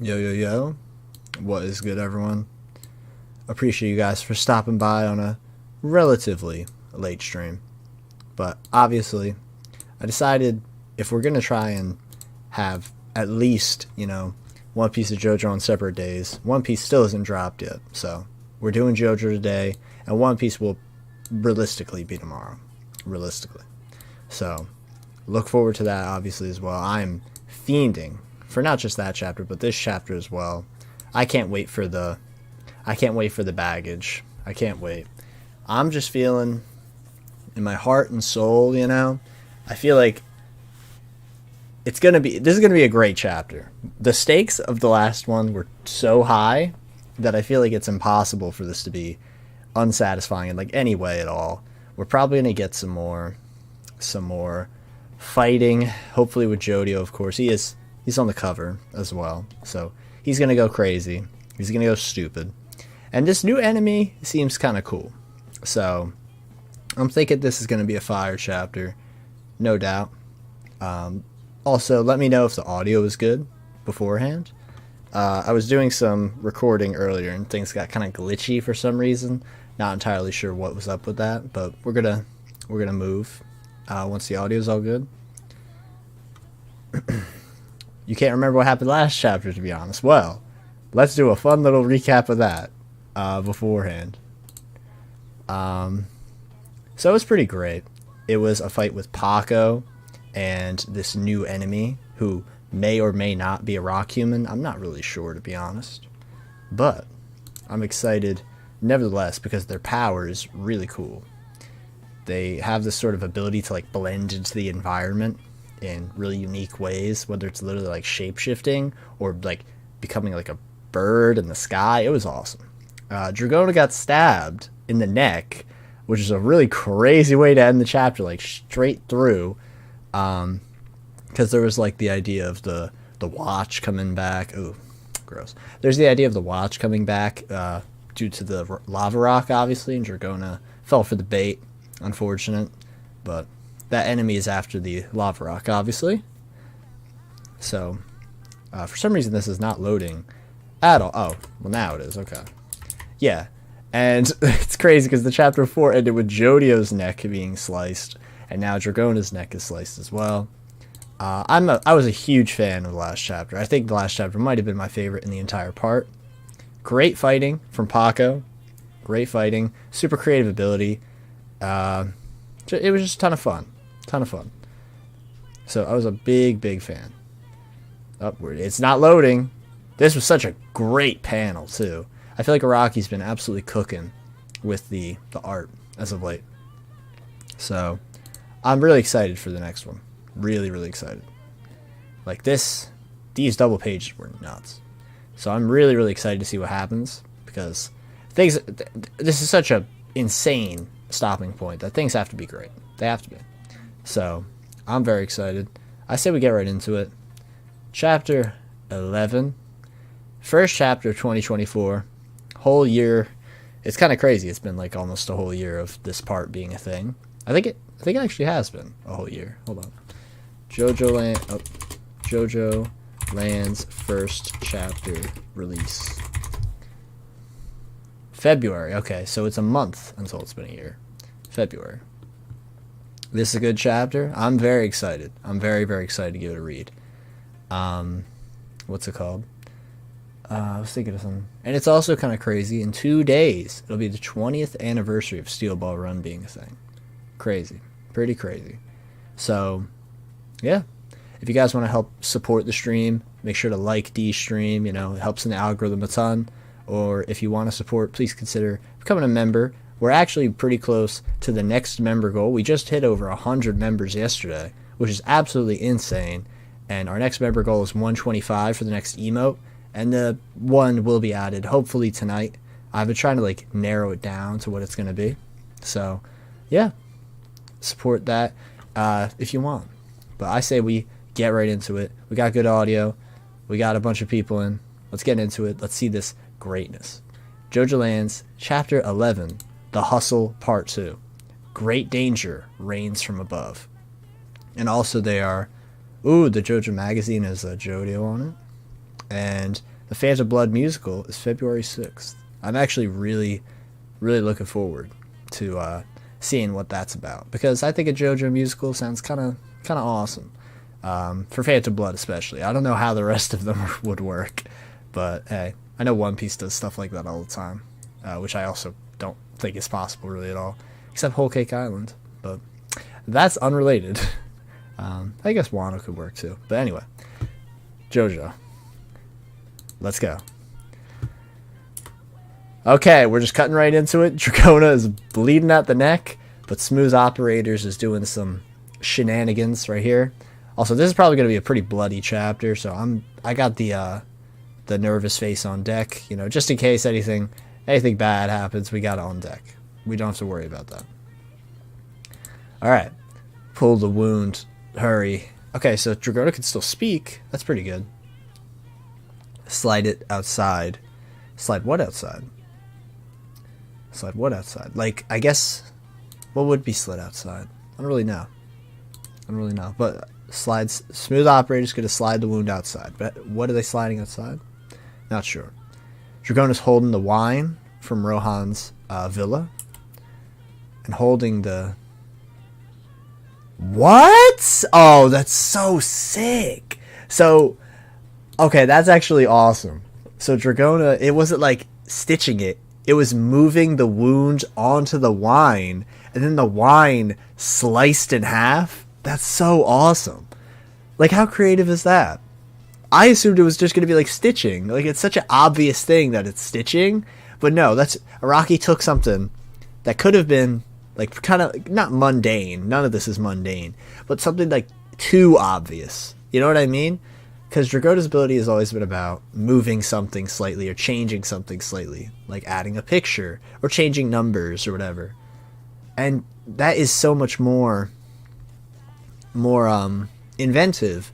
Yo, yo, yo. What is good, everyone? Appreciate you guys for stopping by on a relatively late stream. But obviously, I decided if we're going to try and have at least, one piece of JoJo on separate days, One Piece still isn't dropped yet. So we're doing JoJo today, and One Piece will realistically be tomorrow. Realistically. So look forward to that, obviously, as well. I'm fiending for not just that chapter, but this chapter as well. I can't wait for the baggage. I can't wait. I'm just feeling in my heart and soul, I feel like this is going to be a great chapter. The stakes of the last one were so high that I feel like it's impossible for this to be unsatisfying in like any way at all. We're probably going to get some more fighting, hopefully with JoJo, of course. He's on the cover as well, so he's gonna go crazy. He's gonna go stupid, and this new enemy seems kind of cool. So I'm thinking this is gonna be a fire chapter, no doubt. Also, let me know if the audio is good beforehand. I was doing some recording earlier, and things got kind of glitchy for some reason. Not entirely sure what was up with that, but we're gonna move once the audio is all good. You can't remember what happened last chapter, to be honest. Well, let's do a fun little recap of that beforehand. So it was pretty great. It was a fight with Paco and this new enemy who may or may not be a rock human. I'm not really sure, to be honest. But I'm excited nevertheless because their power is really cool. They have this sort of ability to like blend into the environment in really unique ways, whether it's literally like shape-shifting or like becoming like a bird in the sky. It was awesome. Dragona got stabbed in the neck, which is a really crazy way to end the chapter, like straight through, because there was like the idea of the watch coming back. Ooh, gross. There's the idea of the watch coming back due to the lava rock, obviously, and Dragona fell for the bait. Unfortunate, but that enemy is after the lava rock, obviously. So, for some reason, this is not loading at all. Oh, well, now it is. Okay. Yeah. And it's crazy because the chapter 4 ended with JoJo's neck being sliced, and now Dragona's neck is sliced as well. I was a huge fan of the last chapter. I think the last chapter might have been my favorite in the entire part. Great fighting from Paco. Great fighting. Super creative ability. It was just a ton of fun. So I was a big fan. Upward. It's not loading. This was such a great panel too. I feel like Araki's been absolutely cooking with the art as of late. So I'm really excited for the next one. Really excited. Like these double pages were nuts. So I'm really excited to see what happens because this is such a insane stopping point that things have to be great. They have to be. So I'm very excited. I say we get right into it. Chapter 11. First chapter of 2024. Whole year. It's kind of crazy. It's been like almost a whole year of this part being a thing. I think it actually has been a whole year. Hold on. Jojolands first chapter release. February. Okay, so it's a month until it's been a year. February. This is a good chapter. I'm very excited. I'm very excited to give it a read. What's it called? I was thinking of something. And it's also kind of crazy. In 2 days, it'll be the 20th anniversary of Steel Ball Run being a thing. Crazy. Pretty crazy. So, yeah. If you guys want to help support the stream, make sure to like D's stream. It helps in the algorithm a ton. Or if you want to support, please consider becoming a member. We're actually pretty close to the next member goal. We just hit over 100 members yesterday, which is absolutely insane. And our next member goal is 125 for the next emote. And the one will be added hopefully tonight. I've been trying to narrow it down to what it's going to be. So, yeah. Support that if you want. But I say we get right into it. We got good audio. We got a bunch of people in. Let's get into it. Let's see this greatness. Jojolands, Chapter 11, The Hustle, Part 2. Great danger reigns from above. And also they are... Ooh, the JoJo magazine has a JoJo on it. And the Phantom Blood musical is February 6th. I'm actually really, really looking forward to seeing what that's about, because I think a JoJo musical sounds kind of awesome. For Phantom Blood especially. I don't know how the rest of them would work, but hey, I know One Piece does stuff like that all the time, which I also don't think is possible really at all, except Whole Cake Island, but that's unrelated. I guess Wano could work too, but anyway, JoJo. Let's go. Okay, we're just cutting right into it. Dragona is bleeding at the neck, but Smooth Operators is doing some shenanigans right here. Also, this is probably going to be a pretty bloody chapter, so I got the nervous face on deck, you know, just in case anything bad happens. We got it on deck. We don't have to worry about that. All right, pull the wound. Hurry. Okay, so Dragona can still speak. That's pretty good. Slide it outside. Slide what outside? Slide what outside? Like, I guess, what would be slid outside? I don't really know. But slides. Smooth Operator's going to slide the wound outside. But what are they sliding outside? Not sure. Dragona's holding the wine from Rohan's villa. And holding the... What? Oh, that's so sick. So, okay, that's actually awesome. So Dragona, it wasn't like stitching it. It was moving the wound onto the wine, and then the wine sliced in half. That's so awesome. Like, how creative is that? I assumed it was just going to be like stitching. Like, it's such an obvious thing that it's stitching. But no, that's... Araki took something that could have been, like, kind of... Not mundane. None of this is mundane. But something, like, too obvious. You know what I mean? Because Dragona's ability has always been about moving something slightly or changing something slightly. Like adding a picture or changing numbers or whatever. And that is so much more inventive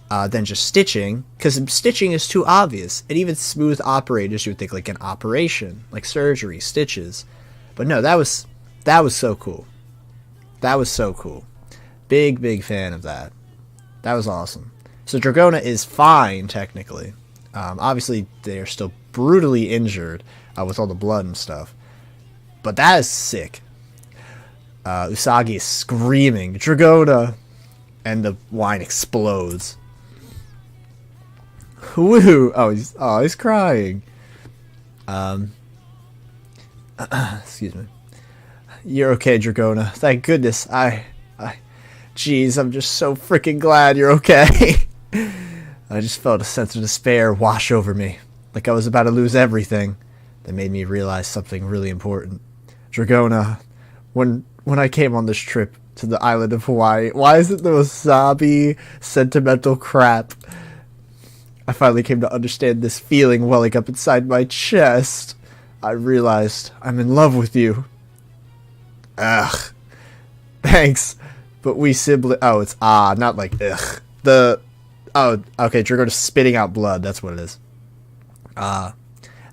than just stitching. Because stitching is too obvious. And even Smooth Operators, you would think like an operation. Like surgery, stitches. But no, that was so cool. That was so cool. Big fan of that. That was awesome. So Dragona is fine, technically. Obviously, they are still brutally injured with all the blood and stuff. But that is sick. Usagi is screaming, Dragona! And the wine explodes. Woo! Oh, he's crying. Excuse me. You're okay, Dragona. Thank goodness. Jeez, I'm just so freaking glad you're okay. I just felt a sense of despair wash over me, like I was about to lose everything. That made me realize something really important. Dragona, when I came on this trip to the island of Hawaii, why is it the wasabi sentimental crap? I finally came to understand this feeling welling up inside my chest. I realized I'm in love with you. Ugh. Thanks. But we siblings... Oh, it's not like ugh. Oh, okay, Dragona's spitting out blood. That's what it is.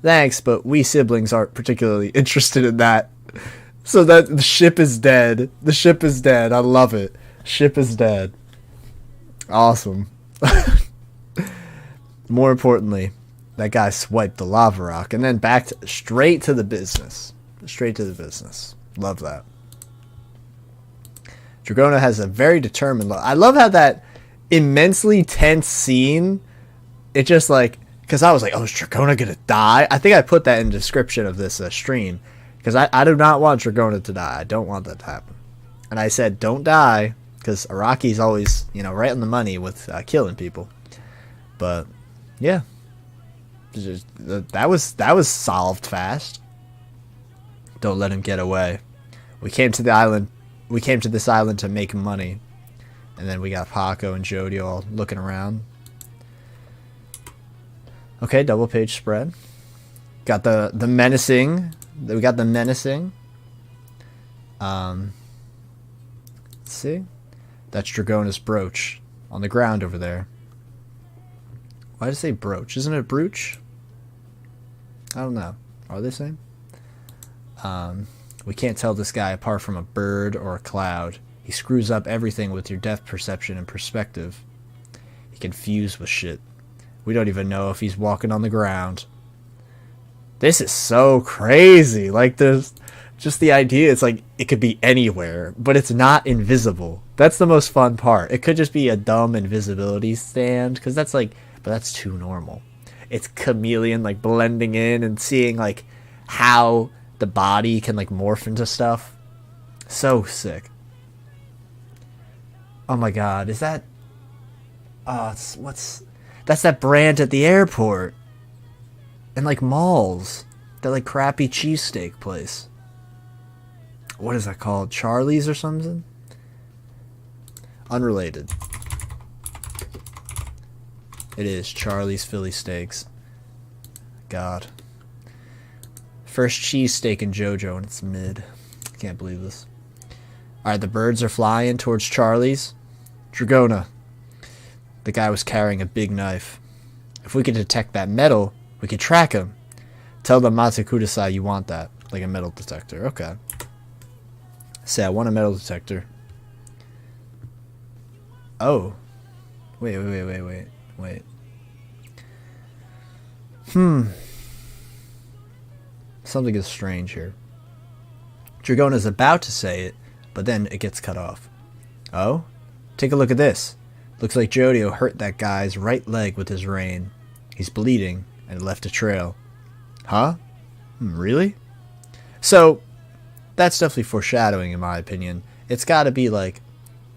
Thanks, but we siblings aren't particularly interested in that. So that the ship is dead. The ship is dead. I love it. Ship is dead. Awesome. More importantly, that guy swiped the lava rock and then straight to the business. Straight to the business. Love that. Dragona has a very determined look. I love how that immensely tense scene, it just like, because I was like, oh, is Dragona gonna die? I think I put that in the description of this stream, because I do not want Dragona to die. I don't want that to happen. And I said, don't die, because Araki's always, you know, right on the money with killing people. But, yeah. That was solved fast. Don't let him get away. We came to the island. We came to this island to make money. And then we got Paco and Jody all looking around. Okay, double page spread. Got the menacing. We got the menacing. Let's see. That's Dragona's brooch on the ground over there. Why did I say brooch? Isn't it brooch? I don't know. Are they the same? We can't tell this guy apart from a bird or a cloud. He screws up everything with your depth perception and perspective. He confused with shit. We don't even know if he's walking on the ground. This is so crazy. Like, there's just the idea. It's like it could be anywhere, but it's not invisible. That's the most fun part. It could just be a dumb invisibility stand, because that's like, but that's too normal. It's chameleon, like blending in and seeing like how the body can like morph into stuff. So sick. Oh my god, is that that's that brand at the airport and like malls, that like crappy cheesesteak place. What is that called? Charlie's or something? Unrelated. It is Charlie's Philly Steaks. God. First cheesesteak in JoJo and it's mid. I can't believe this. Alright, the birds are flying towards Charlie's. Dragona. The guy was carrying a big knife. If we could detect that metal, we could track him. Tell the Matsukudasai you want that. Like a metal detector. Okay. Say I want a metal detector. Oh. Wait. Something is strange here. Dragona's about to say it, but then it gets cut off. Oh? Take a look at this. Looks like JoJo hurt that guy's right leg with his rein. He's bleeding, and it left a trail. Huh? Really? So, that's definitely foreshadowing in my opinion. It's gotta be like,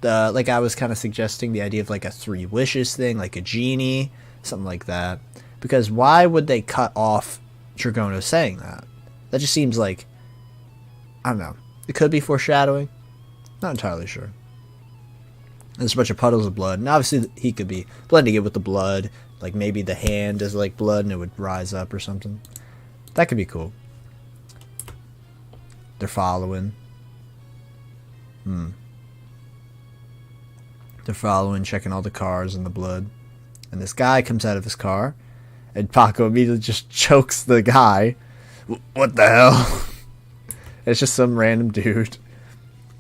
like I was kind of suggesting, the idea of like a 3 wishes thing, like a genie, something like that. Because why would they cut off Dragona saying that? That just seems like, I don't know. It could be foreshadowing. Not entirely sure. There's a bunch of puddles of blood. And obviously he could be blending it with the blood. Like maybe the hand is like blood and it would rise up or something. That could be cool. They're following. They're following, checking all the cars and the blood. And this guy comes out of his car. And Paco immediately just chokes the guy. What the hell? It's just some random dude.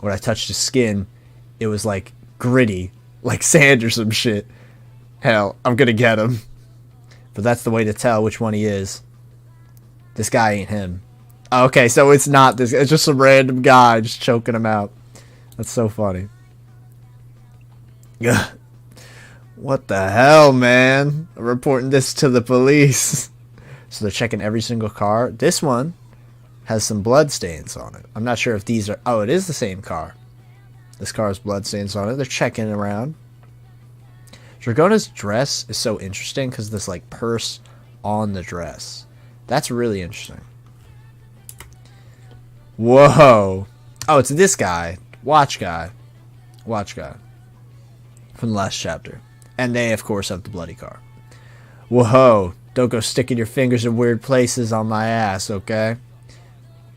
When I touched his skin, it was like gritty, like sand or some shit. Hell, I'm gonna get him. But that's the way to tell which one he is. This guy ain't him. Okay, so it's not this. It's just some random guy just choking him out. That's so funny. What the hell, man? I'm reporting this to the police. So they're checking every single car. This one has some blood stains on it. I'm not sure if these are... Oh, it is the same car. This car has blood stains on it. They're checking around. Dragona's dress is so interesting because this like purse on the dress. That's really interesting. Whoa. Oh, it's this guy. Watch guy. Watch guy. From the last chapter. And they, of course, have the bloody car. Whoa. Don't go sticking your fingers in weird places on my ass, okay?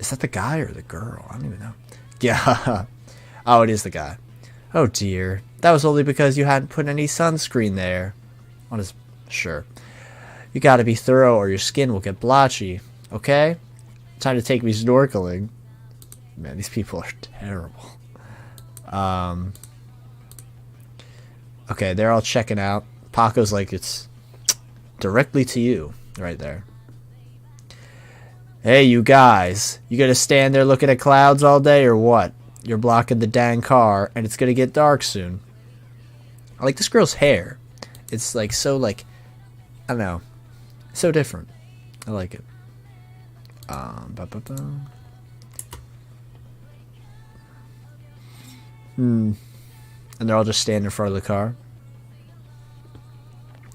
Is that the guy or the girl? I don't even know. Yeah. Oh, it is the guy. Oh, dear. That was only because you hadn't put any sunscreen there. On his... Sure. You gotta be thorough or your skin will get blotchy. Okay? Time to take me snorkeling. Man, these people are terrible. Okay, they're all checking out. Paco's like, it's directly to you. Right there. Hey, you guys. You gonna stand there looking at clouds all day or what? You're blocking the dang car, and it's gonna get dark soon. I like this girl's hair. It's like so like, I don't know, so different. I like it. And they're all just standing in front of the car.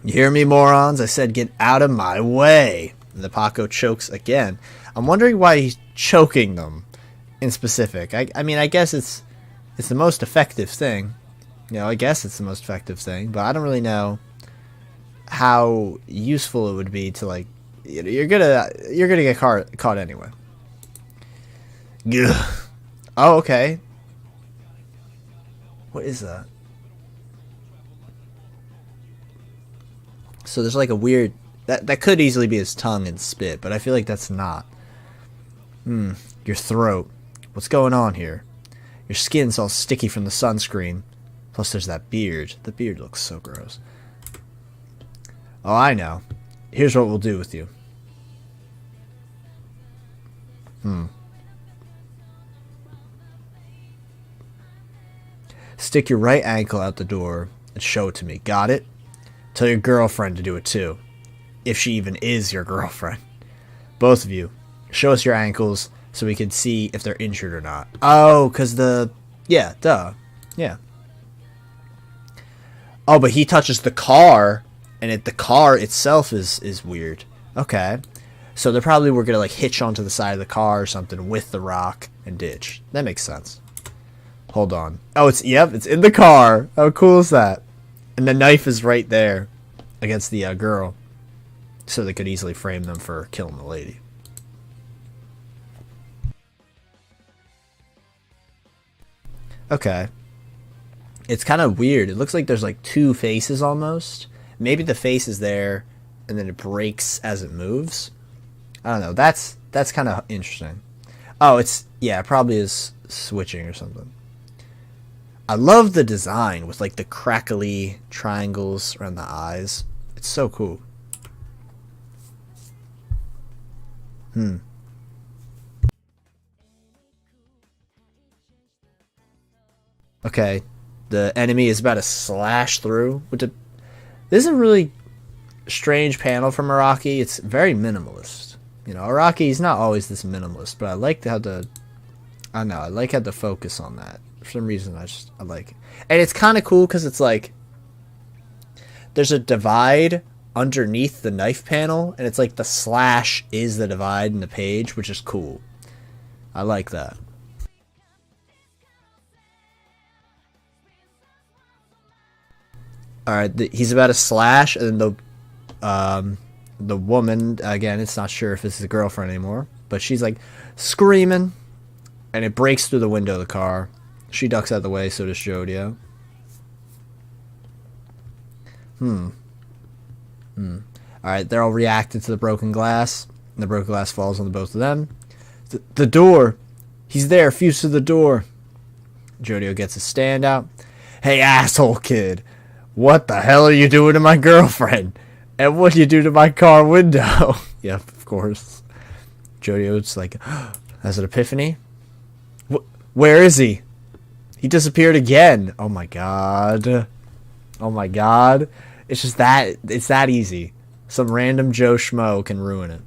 You hear me, morons? I said get out of my way. And the Paco chokes again. I'm wondering why he's choking them in specific. I mean, I guess it's the most effective thing. You know, I guess it's the most effective thing, but I don't really know how useful it would be to like. You're gonna get caught anyway. Ugh. Oh, okay. What is that? So there's like a weird... That could easily be his tongue and spit, but I feel like that's not. Your throat. What's going on here? Your skin's all sticky from the sunscreen. Plus there's that beard. The beard looks so gross. Oh, I know. Here's what we'll do with you. Stick your right ankle out the door and show it to me. Got it? Tell your girlfriend to do it too. If she even is your girlfriend. Both of you. Show us your ankles so we can see if they're injured or not. Oh, because the... Yeah, duh. Yeah. Oh, but he touches the car, and the car itself is weird. Okay. So they probably were going to, like, hitch onto the side of the car or something with the rock and ditch. That makes sense. Hold on. Oh, it's in the car. How cool is that? And the knife is right there against the girl. So they could easily frame them for killing the lady. Okay. It's kind of weird. It looks like there's like two faces almost. Maybe the face is there and then it breaks as it moves. I don't know. That's kind of interesting. Oh, it probably is switching or something. I love the design with like the crackly triangles around the eyes. It's so cool. Okay. The enemy is about to slash through. This is a really strange panel from Araki. It's very minimalist. You know, Araki's not always this minimalist, but I like how I like how the focus on that. For some reason, I like it. And it's kind of cool because it's like there's a divide underneath the knife panel, and it's like the slash is the divide in the page, which is cool. I like that. Alright, he's about to slash, and then the woman, again, it's not sure if this is a girlfriend anymore, but she's like screaming, and it breaks through the window of the car. She ducks out of the way, so does JoJo. Alright, they're all reacting to the broken glass, and the broken glass falls on the both of them. The door! He's there, fused to the door. JoJo gets his stand out. Hey, asshole kid! What the hell are you doing to my girlfriend? And what do you do to my car window? Yep, of course. JoJo's like, has an epiphany? Where is he? He disappeared again. Oh my god. Oh my god. It's just that, it's that easy. Some random Joe Schmo can ruin it.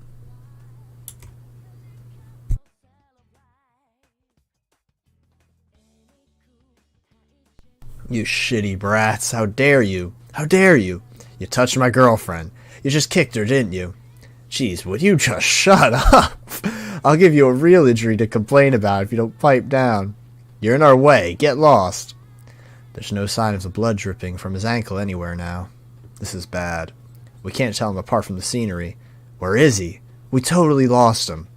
You shitty brats. How dare you? How dare you? You touched my girlfriend. You just kicked her, didn't you? Jeez, would you just shut up? I'll give you a real injury to complain about if you don't pipe down. You're in our way. Get lost. There's no sign of the blood dripping from his ankle anywhere now. This is bad. We can't tell him apart from the scenery. Where is he? We totally lost him.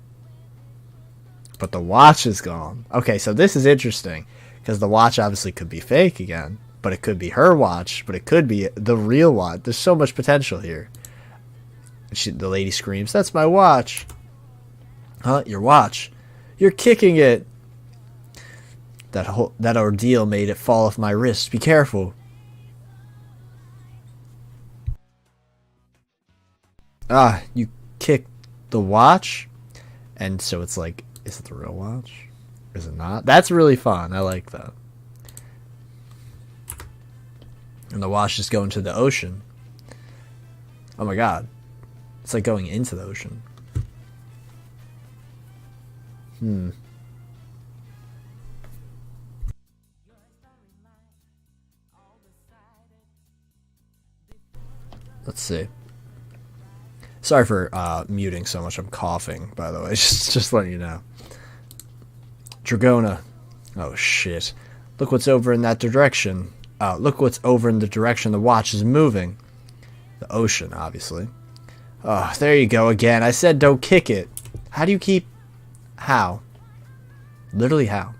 But the watch is gone. Okay, so this is interesting. Because the watch obviously could be fake again. But it could be her watch. But it could be the real watch. There's so much potential here. The lady screams, "That's my watch." Huh? Your watch? You're kicking it. That ordeal made it fall off my wrist. Be careful. Ah, you kicked the watch? And so it's like, is it the real watch? Is it not? That's really fun. I like that. And the watch is going to the ocean. Oh my god. It's like going into the ocean. Let's see. Sorry for muting so much. I'm coughing, by the way. Just letting you know. Dragona. Oh, shit. Look what's over in that direction. Look what's over in the direction the watch is moving. The ocean, obviously. Oh, there you go again. I said don't kick it. How do you keep... How? Literally how?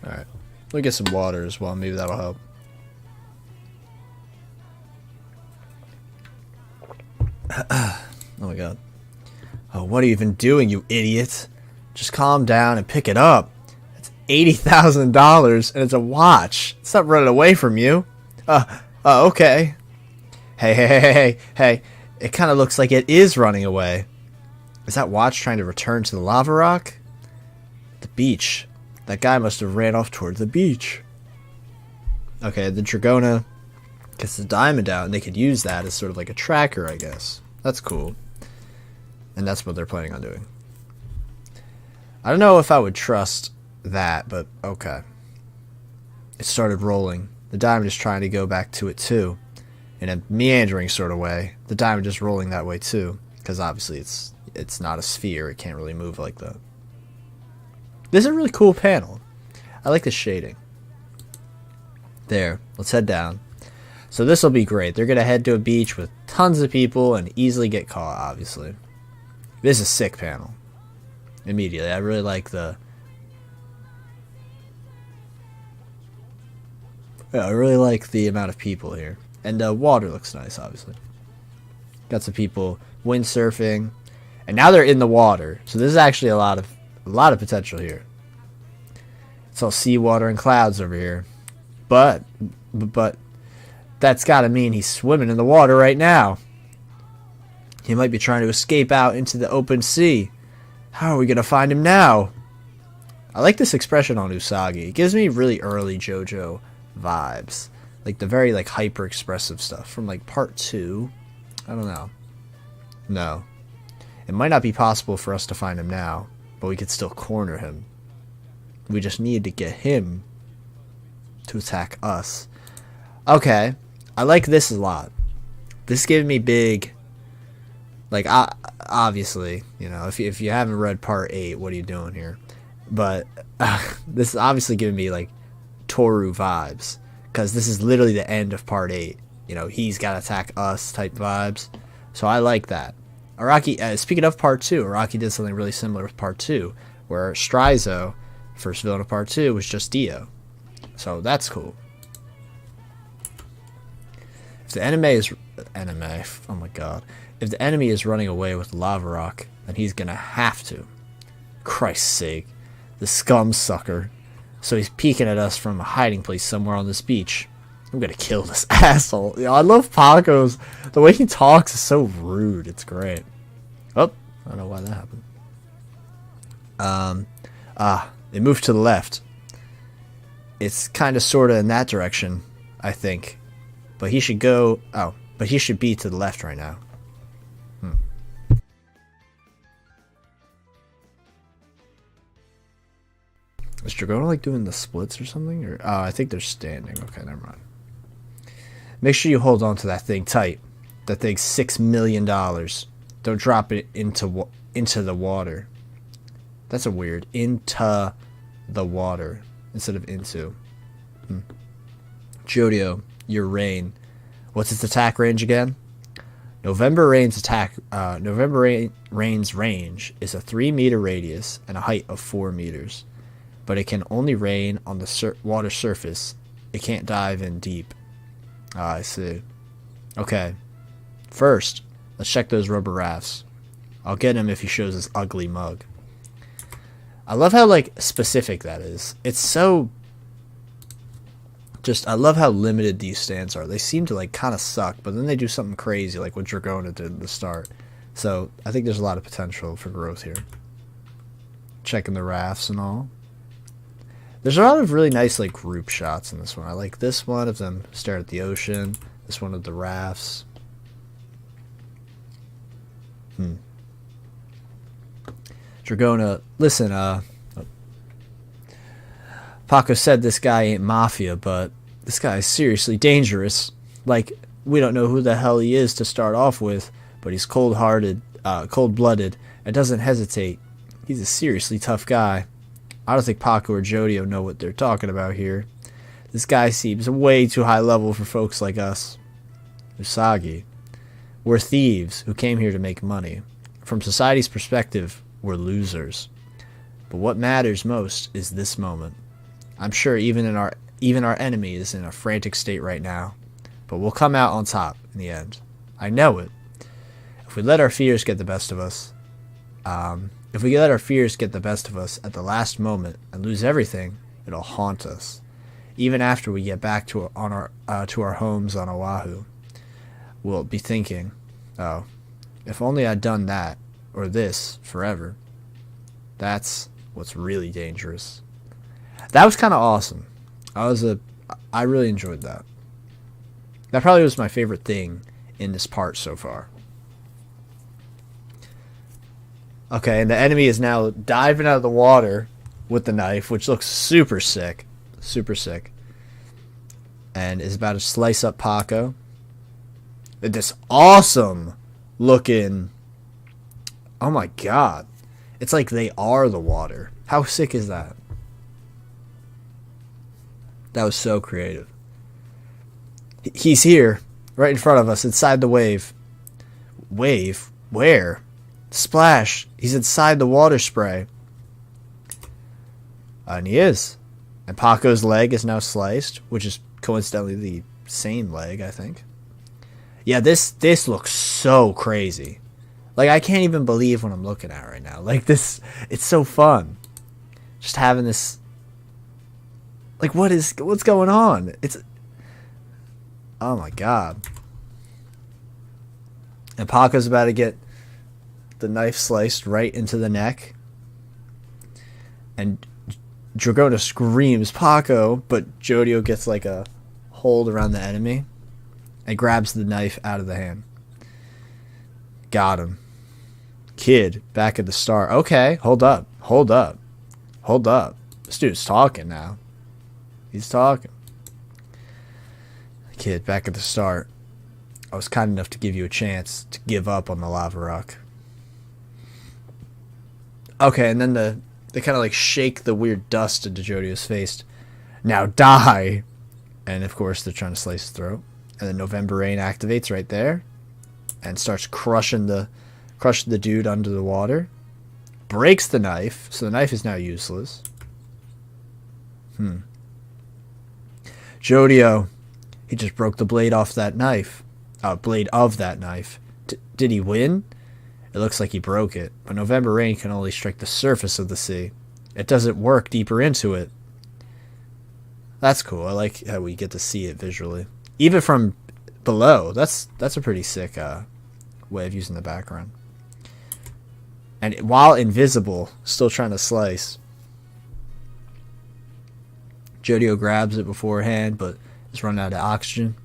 Alright. Let me get some water as well. Maybe that'll help. Oh my god. Oh, what are you even doing, you idiot? Just calm down and pick it up. It's $80,000 and it's a watch. It's not running away from you. Okay. Hey. It kind of looks like it is running away. Is that watch trying to return to the lava rock? The beach. That guy must have ran off towards the beach. Okay, the Dragona gets the diamond out, and they could use that as sort of like a tracker, I guess. That's cool. And that's what they're planning on doing. I don't know if I would trust that, but okay. It started rolling. The diamond is trying to go back to it too. In a meandering sort of way. The diamond is rolling that way too. Because obviously it's not a sphere. It can't really move like that. This is a really cool panel. I like the shading. There. Let's head down. So this will be great. They're going to head to a beach with tons of people and easily get caught, obviously. This is a sick panel. Immediately. I really like the... Yeah, I really like the amount of people here. And water looks nice, obviously. Got some people windsurfing. And now they're in the water. So this is actually a lot of potential here. It's all seawater and clouds over here. But that's got to mean he's swimming in the water right now. He might be trying to escape out into the open sea. How are we going to find him now? I like this expression on Usagi. It gives me really early JoJo vibes. Like the very like hyper expressive stuff from like part 2. I don't know. No. It might not be possible for us to find him now, but we could still corner him. We just need to get him to attack us. Okay. I like this a lot. This gave me big... Like, obviously, you know, if you haven't read part 8, what are you doing here? But this is obviously giving me, like, Toru vibes. Because this is literally the end of part 8. You know, he's got to attack us type vibes. So I like that. Araki, speaking of part 2, Araki did something really similar with part 2. Where Strizo, first villain of part 2, was just Dio. So that's cool. If the enemy is... oh my god. If the enemy is running away with lava rock, then he's gonna have to. Christ's sake. The scum sucker. So he's peeking at us from a hiding place somewhere on this beach. I'm gonna kill this asshole. You know, I love Paco's... The way he talks is so rude. It's great. Oh, I don't know why that happened. They moved to the left. It's kind of sort of in that direction, I think. But he should go... Oh, but he should be to the left right now. Is Dragona like doing the splits or something? Or I think they're standing. Okay, never mind. Make sure you hold on to that thing tight. That thing's $6 million. Don't drop it into the water. That's a weird. Into the water instead of into. JoJo, your rain. What's its attack range again? November Rain's range is a 3-meter radius and a height of 4 meters. But it can only rain on the water surface. It can't dive in deep. Ah, I see. Okay. First, let's check those rubber rafts. I'll get him if he shows his ugly mug. I love how, like, specific that is. It's so... I love how limited these stands are. They seem to, like, kind of suck, but then they do something crazy, like what Dragona did at the start. So, I think there's a lot of potential for growth here. Checking the rafts and all. There's a lot of really nice, like, group shots in this one. I like this one of them staring at the ocean. This one of the rafts. Dragona, listen, Paco said this guy ain't mafia, but this guy is seriously dangerous. Like, we don't know who the hell he is to start off with, but he's cold-hearted, cold-blooded, and doesn't hesitate. He's a seriously tough guy. I don't think Paco or JoJo know what they're talking about here. This guy seems way too high level for folks like us. Usagi. We're thieves who came here to make money. From society's perspective, we're losers. But what matters most is this moment. I'm sure even our enemy is in a frantic state right now. But we'll come out on top in the end. I know it. If we let our fears get the best of us, If we let our fears get the best of us at the last moment and lose everything, it'll haunt us. Even after we get back to our homes on Oahu, we'll be thinking, oh, if only I'd done that or this forever. That's what's really dangerous. That was kind of awesome. I really enjoyed that. That probably was my favorite thing in this part so far. Okay, and the enemy is now diving out of the water with the knife, which looks super sick. Super sick. And is about to slice up Paco. This awesome looking... Oh my god. It's like they are the water. How sick is that? That was so creative. He's here, right in front of us, inside the wave. Wave? Where? Splash! He's inside the water spray. And he is. And Paco's leg is now sliced, which is coincidentally the same leg, I think. Yeah, this looks so crazy. Like, I can't even believe what I'm looking at right now. Like, this, it's so fun. Just having this... Like, what's going on? It's... Oh my god. And Paco's about to get the knife sliced right into the neck. And Dragona screams, Paco, but JoJo gets like a hold around the enemy and grabs the knife out of the hand. Got him. Kid, back at the start. Okay, hold up. Hold up. Hold up. This dude's talking now. He's talking. Kid, back at the start. I was kind enough to give you a chance to give up on the lava rock. Okay, and then they kind of like shake the weird dust into JoJo's face. Now die! And of course they're trying to slice his throat. And then November Rain activates right there. And starts crushing the dude under the water. Breaks the knife. So the knife is now useless. JoJo. He just broke the blade off that knife. Blade of that knife. Did he win? It looks like he broke it. But November Rain can only strike the surface of the sea. It doesn't work deeper into it. That's cool. I like how we get to see it visually. Even from below. That's a pretty sick way of using the background. And while invisible, still trying to slice. JoJo grabs it beforehand, but it's running out of oxygen.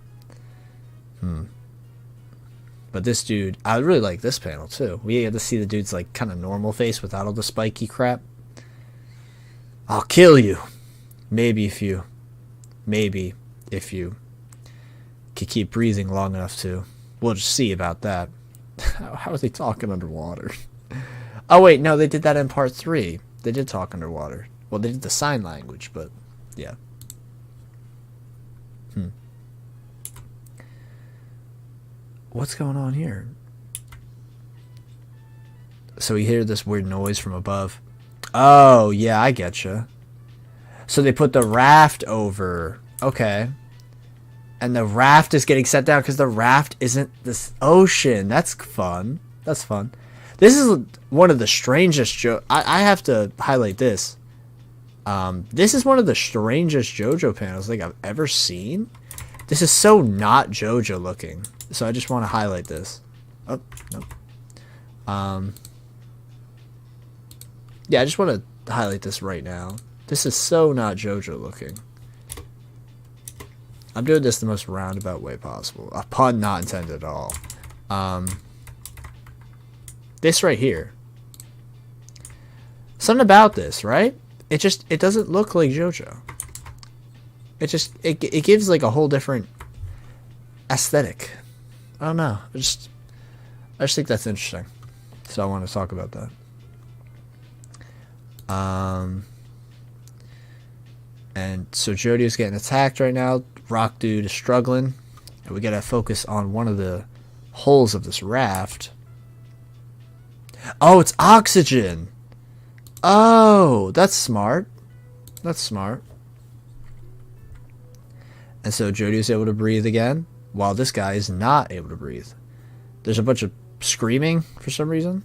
But this dude, I really like this panel too. We get to see the dude's like kind of normal face without all the spiky crap. I'll kill you. Maybe if you could keep breathing long enough to. We'll just see about that. How are they talking underwater? Oh wait, no, they did that in part 3. They did talk underwater. Well, they did the sign language, but yeah. What's going on here? So we hear this weird noise from above. Oh, yeah, I getcha. So they put the raft over. Okay. And the raft is getting set down because the raft isn't this ocean. That's fun. That's fun. This is one of the strangest I have to highlight this. This is one of the strangest JoJo panels I think I've ever seen. This is so not JoJo looking. So I just want to highlight this. Oh, no. Yeah, I just want to highlight this right now. This is so not JoJo looking. I'm doing this the most roundabout way possible. A pun not intended at all. This right here. Something about this, right? It doesn't look like JoJo. It gives like a whole different aesthetic. I don't know. I just think that's interesting. So I want to talk about that. And so JoJo's getting attacked right now. Rock Dude is struggling. And we gotta focus on one of the holes of this raft. Oh, it's oxygen! Oh, that's smart. That's smart. And so JoJo's able to breathe again, while this guy is not able to breathe. There's a bunch of screaming for some reason.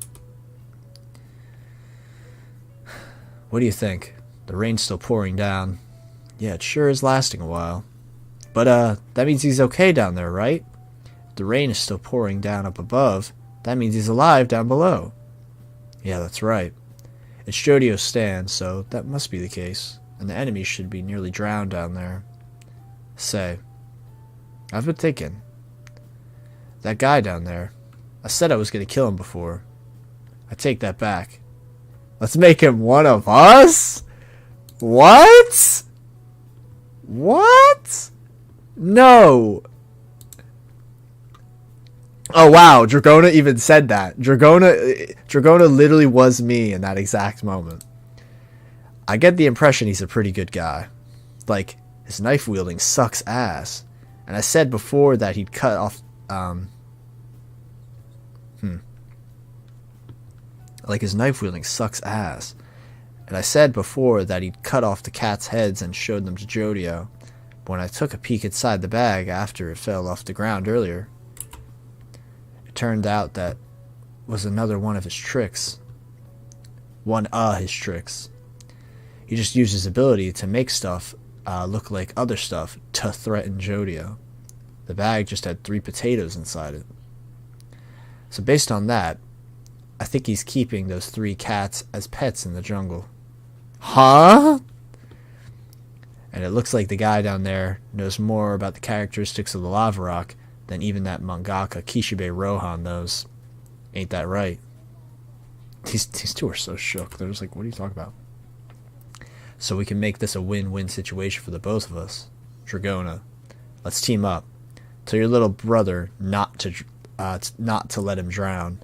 What do you think? The rain's still pouring down. Yeah, it sure is lasting a while. But, that means he's okay down there, right? The rain is still pouring down up above. That means he's alive down below. Yeah, that's right. It's JoJo's stand, so that must be the case. And the enemy should be nearly drowned down there. Say, I've been thinking. That guy down there, I said I was going to kill him before. I take that back. Let's make him one of us? What? What? No. Oh wow, Dragona even said that. Dragona literally was me in that exact moment. I get the impression he's a pretty good guy. Like, his knife wielding sucks ass. And I said before that he'd cut off Like, his knife wielding sucks ass. And I said before that he'd cut off the cats' heads and showed them to JoJo. But when I took a peek inside the bag after it fell off the ground earlier, it turned out that was another one of his tricks. One of his tricks. He just used his ability to make stuff look like other stuff to threaten JoJo. The bag just had 3 potatoes inside it. So based on that, I think he's keeping those 3 cats as pets in the jungle. Huh? And it looks like the guy down there knows more about the characteristics of the lava rock than even that mangaka Kishibe Rohan knows. Ain't that right? These two are so shook. They're just like, what are you talking about? So we can make this a win-win situation for the both of us. Dragona, let's team up. Tell your little brother not to let him drown.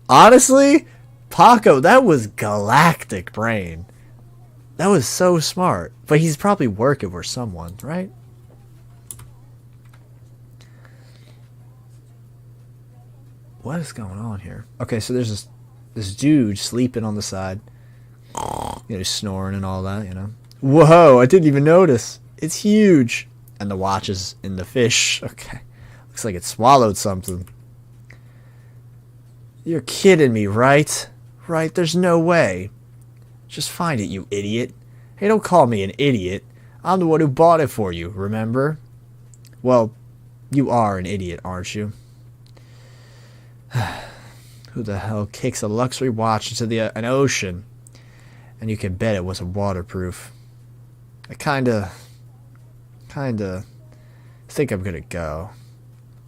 Honestly, Paco, that was galactic brain. That was so smart. But he's probably working for someone, right? What is going on here? Okay, so there's this dude sleeping on the side. You know, snoring and all that, you know. Whoa, I didn't even notice. It's huge. And the watch is in the fish. Okay. Looks like it swallowed something. You're kidding me, right? Right, there's no way. Just find it, you idiot. Hey, don't call me an idiot. I'm the one who bought it for you, remember? Well, you are an idiot, aren't you? Who the hell kicks a luxury watch into an ocean? And you can bet it wasn't waterproof. I kinda think I'm gonna go.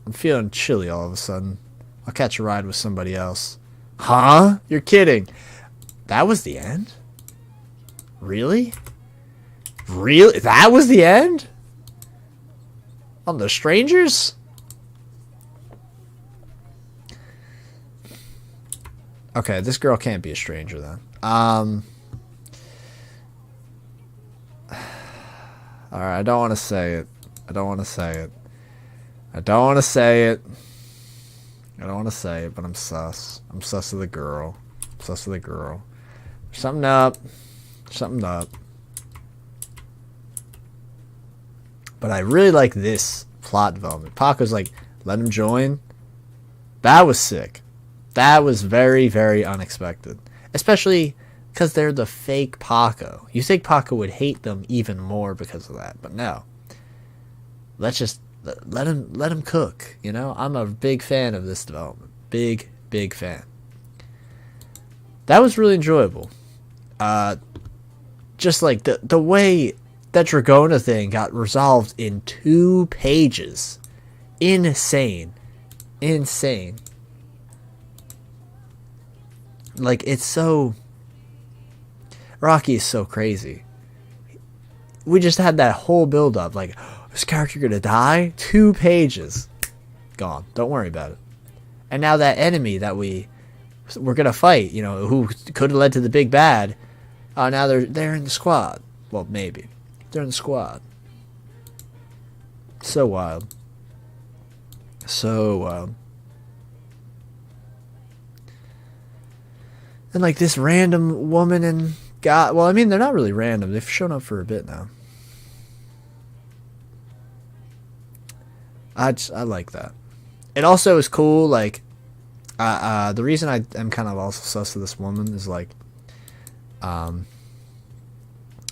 I'm feeling chilly all of a sudden. I'll catch a ride with somebody else. Huh? You're kidding. That was the end? Really? Really? That was the end? On the strangers? Okay, this girl can't be a stranger then. Alright, I don't want to say it. I don't want to say it. I don't want to say it. I don't want to say it, but I'm sus. I'm sus of the girl. I'm sus of the girl. Something up. Something up. But I really like this plot development. Paco's like, let him join. That was sick. That was very, very unexpected. Especially because they're the fake Paco. You think Paco would hate them even more because of that, but no. Let's just let him cook, you know? I'm a big fan of this development. Big, big fan. That was really enjoyable. Just like the way that Dragona thing got resolved in 2 pages. Insane. Insane. Like, it's so... Araki is so crazy. We just had that whole build-up. Like, is this character gonna die? 2 pages. Gone. Don't worry about it. And now that enemy that we're gonna fight, you know, who could have led to the big bad, now they're in the squad. Well, maybe. They're in the squad. So wild. So wild. And like this random woman and guy. Well, I mean, they're not really random. They've shown up for a bit now. I like that. It also is cool. Like, the reason I am kind of also sus of this woman is like,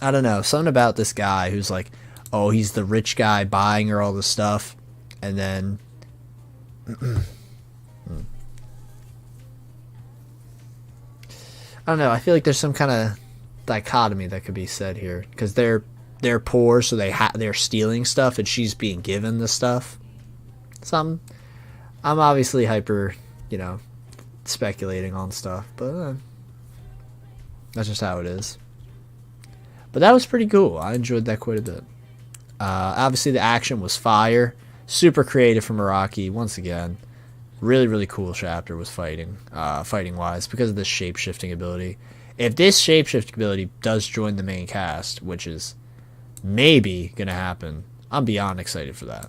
I don't know, something about this guy who's like, oh, he's the rich guy buying her all this stuff, and then I don't know, I feel like there's some kind of dichotomy that could be said here, because they're poor, so they're stealing stuff, and she's being given the stuff. So I'm obviously hyper, speculating on stuff, but that's just how it is. But that was pretty cool. I enjoyed that quite a bit. Obviously, the action was fire. Super creative from Araki. Once again, really, really cool chapter with fighting-wise, because of this shape-shifting ability. If this shape-shifting ability does join the main cast, which is maybe going to happen, I'm beyond excited for that.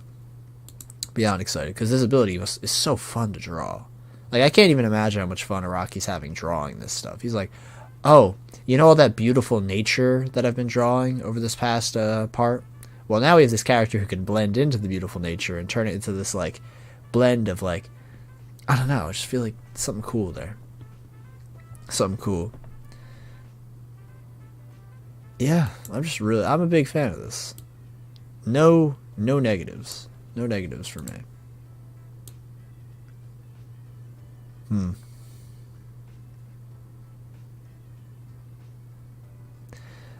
Beyond excited, because this ability is so fun to draw. Like, I can't even imagine how much fun Araki's having drawing this stuff. He's like, oh, you know all that beautiful nature that I've been drawing over this past part? Well, now we have this character who can blend into the beautiful nature and turn it into this, like, blend of, like, I don't know, I just feel like something cool there. Something cool. Yeah, I'm a big fan of this. No negatives. No negatives for me.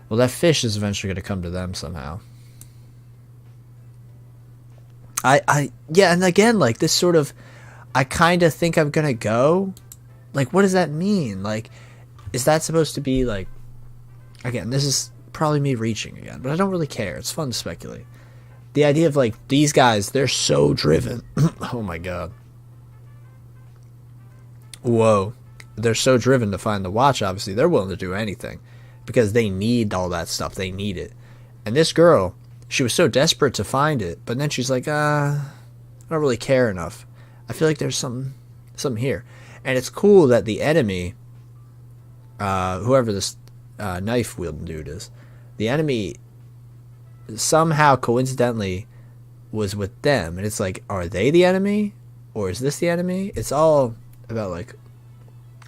Well, that fish is eventually going to come to them somehow. Yeah, and again, like, this sort of, I kind of think I'm going to go. Like, what does that mean? Like, is that supposed to be, like, again, this is probably me reaching again, but I don't really care. It's fun to speculate. The idea of, like, these guys, they're so driven. Oh, my God. Whoa. They're so driven to find the watch, obviously. They're willing to do anything because they need all that stuff. They need it. And this girl, she was so desperate to find it, but then she's like, I don't really care enough. I feel like there's something here. And it's cool that the enemy, whoever this knife-wielding dude is, the enemy somehow coincidentally was with them. And it's like, are they the enemy? Or is this the enemy? It's all about, like,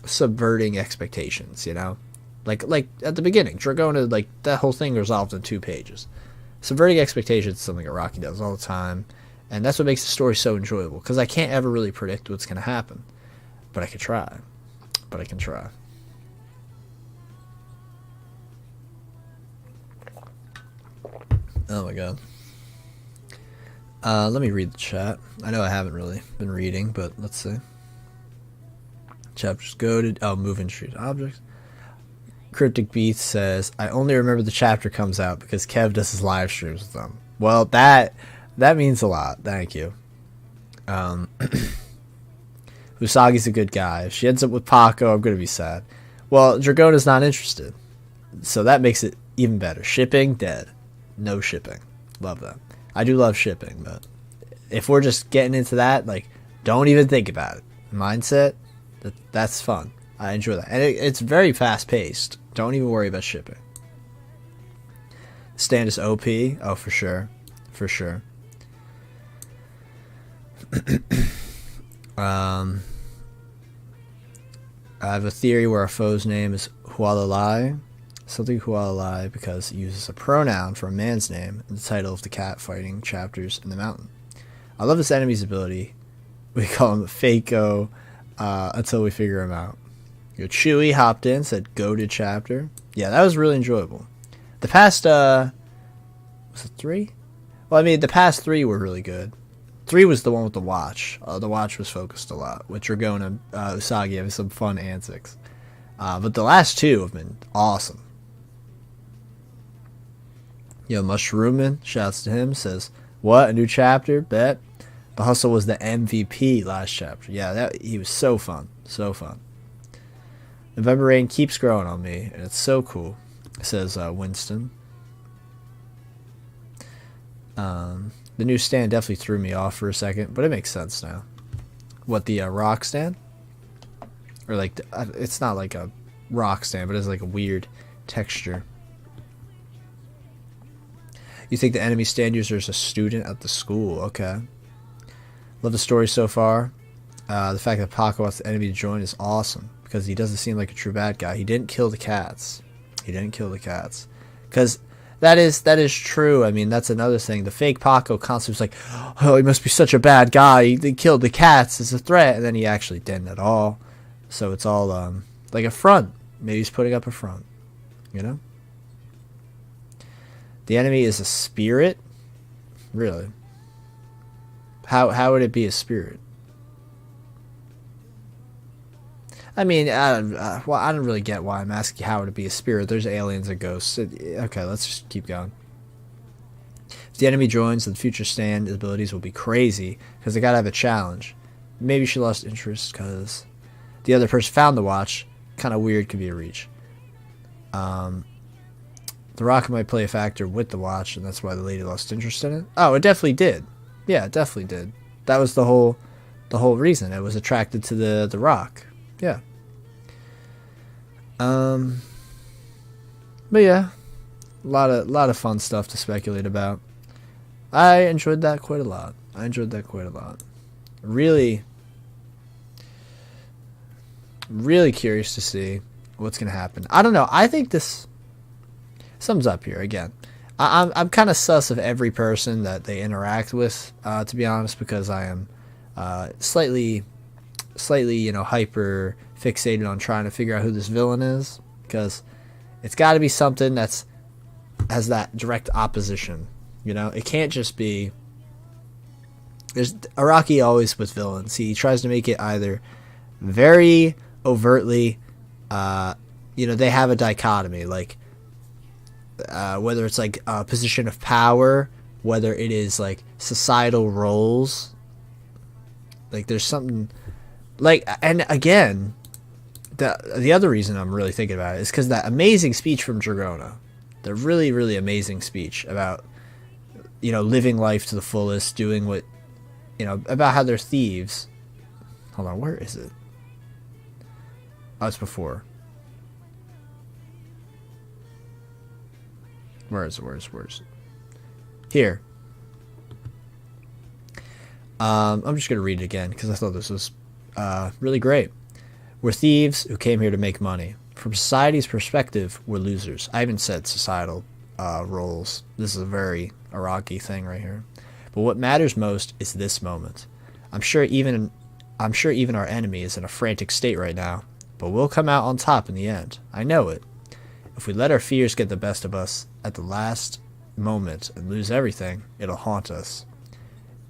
subverting expectations, you know? Like at the beginning, Dragona, like, that whole thing resolved in 2 pages. Subverting expectations is something Araki does all the time, and that's what makes the story so enjoyable, because I can't ever really predict what's going to happen. But I can try. Oh my god. Let me read the chat. I know I haven't really been reading, but let's see. Chapters go to... move and treat objects. Cryptic Beats says, I only remember the chapter comes out because Kev does his live streams with them. Well, that means a lot. Thank you. Usagi's a good guy. If she ends up with Paco, I'm going to be sad. Well, Dragona's not interested. So that makes it even better. Shipping, dead. No shipping. Love that. I do love shipping, but if we're just getting into that, like, don't even think about it. Mindset, that's fun. I enjoy that. And it's very fast-paced. Don't even worry about shipping. Stand is OP. Oh, for sure. For sure. I have a theory where our foe's name is Hualalai. Something Hualalai because it uses a pronoun for a man's name in the title of the cat fighting chapters in the mountain. I love this enemy's ability. We call him Faco until we figure him out. Your Chewy hopped in, said goated chapter. Yeah, that was really enjoyable. The past, was it 3? Well, I mean, the past 3 were really good. 3 was the one with the watch. The watch was focused a lot, with Dragona, Usagi having some fun antics. But the last 2 have been awesome. Yo, Mushroomin, shouts to him, says, what, a new chapter? Bet. The Hustle was the MVP last chapter. Yeah, he was so fun. So fun. November Rain keeps growing on me, and it's so cool, says Winston. The new stand definitely threw me off for a second, but it makes sense now. What, the rock stand? Or, like, it's not like a rock stand, but it's like a weird texture. You think the enemy stand user is a student at the school. Okay. Love the story so far. The fact that Paco wants the enemy to join is awesome, because he doesn't seem like a true bad guy. He didn't kill the cats. Kind because that is true. I mean, that's another thing. The fake Paco concept is like, oh, he must be such a bad guy. He killed the cats as a threat, and then he actually didn't at all. So it's all like a front. Maybe he's putting up a front. You know. The enemy is a spirit. Really? How would it be a spirit? I mean, I don't really get why I'm asking how would it be a spirit. There's aliens and ghosts. Okay, let's just keep going. If the enemy joins, the future stand abilities will be crazy because they gotta have a challenge. Maybe she lost interest because the other person found the watch. Kind of weird, could be a reach. The rocket might play a factor with the watch, and that's why the lady lost interest in it. Oh, it definitely did. Yeah, it definitely did. That was the whole reason. It was attracted to the rock. Yeah. But yeah, a lot of fun stuff to speculate about. I enjoyed that quite a lot. Really, really curious to see what's gonna happen. I don't know. I think this sums up here again. I'm kind of sus of every person that they interact with, to be honest, because I am slightly, hyper fixated on trying to figure out who this villain is, because it's got to be something has that direct opposition. It can't just be. There's Araki always with villains. He tries to make it either very overtly, they have a dichotomy, like whether it's like a position of power, whether it is like societal roles. Like there's something like, and again, the other reason I'm really thinking about it is because that amazing speech from Dragona, the really, really amazing speech about, living life to the fullest, doing what, about how they're thieves. Hold on, where is it? Oh, it's before. Where is it? Here. I'm just going to read it again because I thought this was really great. We're thieves who came here to make money. From society's perspective, we're losers. I haven't said societal roles. This is a very Araki thing right here. But what matters most is this moment. I'm sure even our enemy is in a frantic state right now, but we'll come out on top in the end. I know it. If we let our fears get the best of us at the last moment and lose everything, it'll haunt us.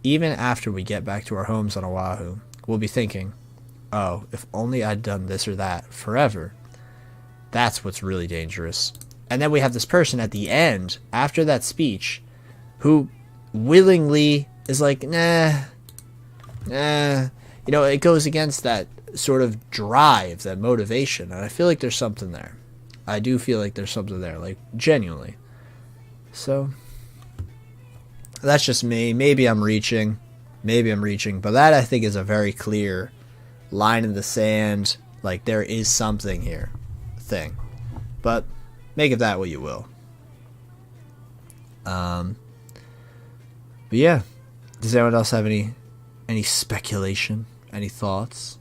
Even after we get back to our homes on Oahu, we'll be thinking, oh, if only I'd done this or that forever. That's what's really dangerous. And then we have this person at the end, after that speech, who willingly is like, nah. It goes against that sort of drive, that motivation. And I feel like there's something there. I do feel like there's something there, like, genuinely. So, that's just me. Maybe I'm reaching. But that, I think, is a very clear line in the sand. Like, there is something here. Thing. But, make of that what you will. But yeah. Does anyone else have any speculation? Any thoughts?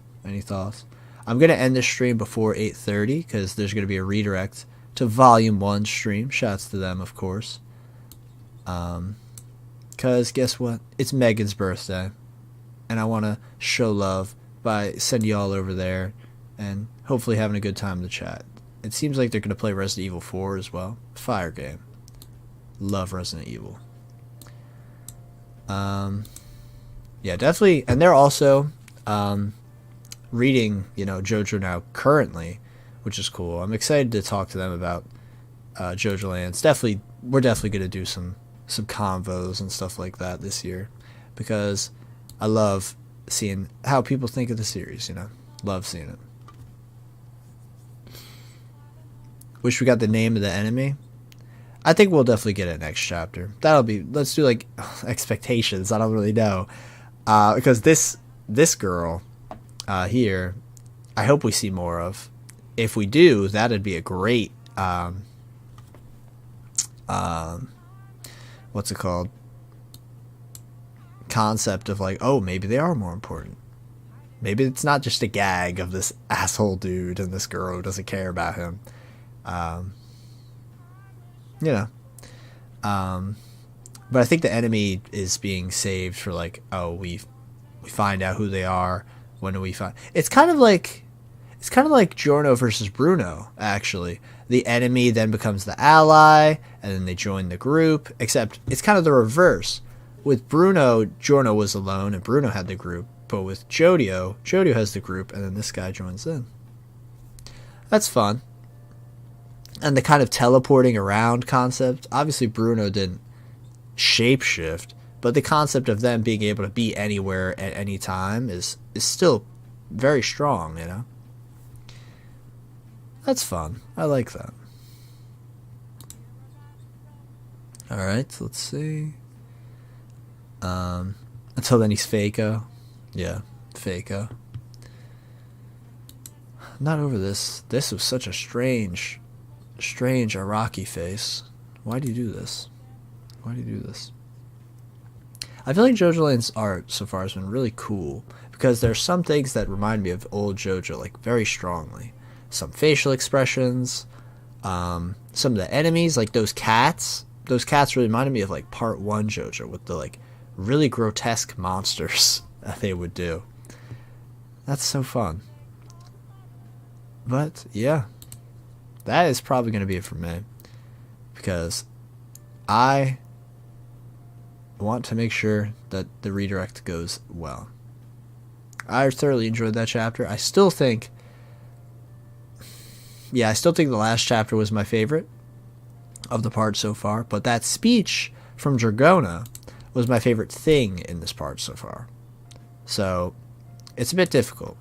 I'm going to end this stream before 8:30 because there's going to be a redirect to Volume 1 stream. Shouts to them, of course. Because guess what? It's Megan's birthday. And I want to show love by sending you all over there and hopefully having a good time in the chat. It seems like they're going to play Resident Evil 4 as well. Fire game. Love Resident Evil. Yeah, definitely. And they're also reading, JoJo now currently, which is cool. I'm excited to talk to them about Jojolands. We're definitely going to do some convos and stuff like that this year because I love seeing how people think of the series, Love seeing it. Wish we got the name of the enemy. I think we'll definitely get it next chapter. Let's do like expectations. I don't really know. Because this girl here, I hope we see more of. If we do, that'd be a great what's it called? Concept of like, oh, maybe they are more important. Maybe it's not just a gag of this asshole dude and this girl who doesn't care about him. you know. But I think the enemy is being saved for like, oh, we find out who they are. When do we find? It's kind of like Giorno versus Bruno. Actually, the enemy then becomes the ally, and then they join the group. Except it's kind of the reverse. With Bruno, Giorno was alone, and Bruno had the group. But with JoJo, JoJo has the group, and then this guy joins in. That's fun. And the kind of teleporting around concept. Obviously, Bruno didn't shapeshift, but the concept of them being able to be anywhere at any time is still very strong, you know? That's fun. I like that. Alright, so let's see. Until then he's Faco. Yeah, Faco. Not over this. This was such a strange Araki face. Why do you do this? Why do you do this? I feel like Jojolands art so far has been really cool because there's some things that remind me of old JoJo, like very strongly. Some facial expressions, some of the enemies, like those cats. Those cats really reminded me of like part 1 JoJo with the like really grotesque monsters that they would do. That's so fun. But yeah, that is probably going to be it for me because I want to make sure that the redirect goes well. I thoroughly enjoyed that chapter. I still think the last chapter was my favorite of the part so far, but that speech from Dragona was my favorite thing in this part so far. So it's a bit difficult.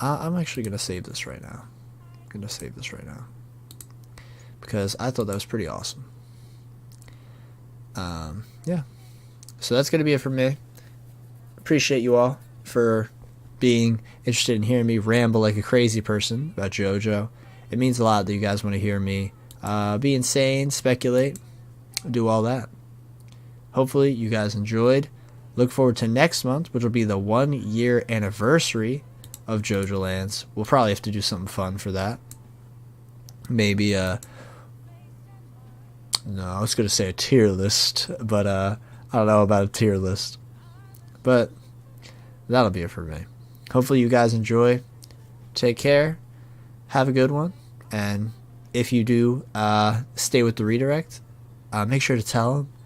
I'm actually going to save this right now. Because I thought that was pretty awesome. Yeah. So that's going to be it for me. Appreciate you all for being interested in hearing me ramble like a crazy person about JoJo. It means a lot that you guys want to hear me be insane, speculate, do all that. Hopefully you guys enjoyed. Look forward to next month, which will be the 1-year anniversary of Jojolands. We'll probably have to do something fun for that. Maybe no, I was going to say a tier list, but I don't know about a tier list. But that'll be it for me. Hopefully you guys enjoy. Take care. Have a good one. And if you do stay with the redirect, make sure to tell them